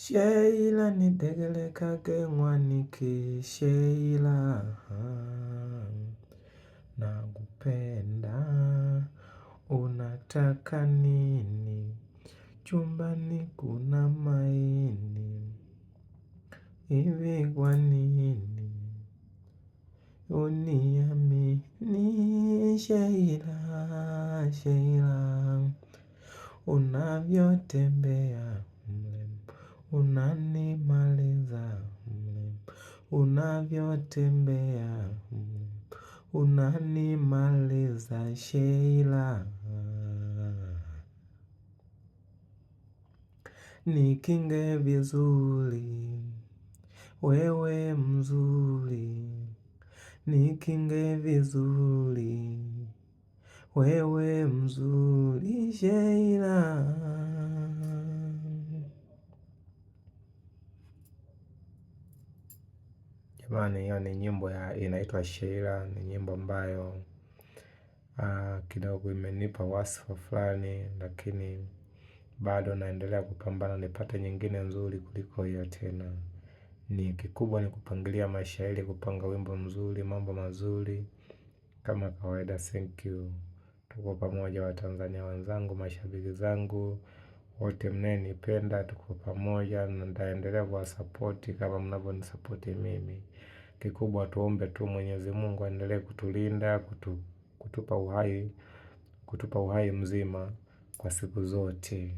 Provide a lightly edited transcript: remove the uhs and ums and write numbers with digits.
Sheila nitegelekage mwaniki Sheila, nakupenda, unataka nini? Chumbani kuna maini, hivi kwa nini? Uniamini Sheila, Sheila, unavyotembea unanimaliza, unavyotembea unanimaliza Sheila. Nikinge vizuri, wewe mzuri, nikinge vizuri, wewe mzuri Sheila. Jamani, hiyo ni nyimbo inaitwa Sheila. Ni nyimbo ambayo kidogo imenipa wasifa fulani, lakini bado naendelea kupambana nipate nyingine nzuri kuliko hiyo tena. Ni kikubwa ni kupangilia mashairi, kupanga wimbo mzuri, mambo mazuri. Kama kawaida, thank you. Tuko pamoja Watanzania wenzangu, mashabiki zangu wote mnayenipenda, tuko pamoja na nitaendelea kuwasapoti kama mnavyonisapoti mimi. Kikubwa tuombe tu Mwenyezi Mungu aendelee kutulinda, kutupa uhai mzima kwa siku zote.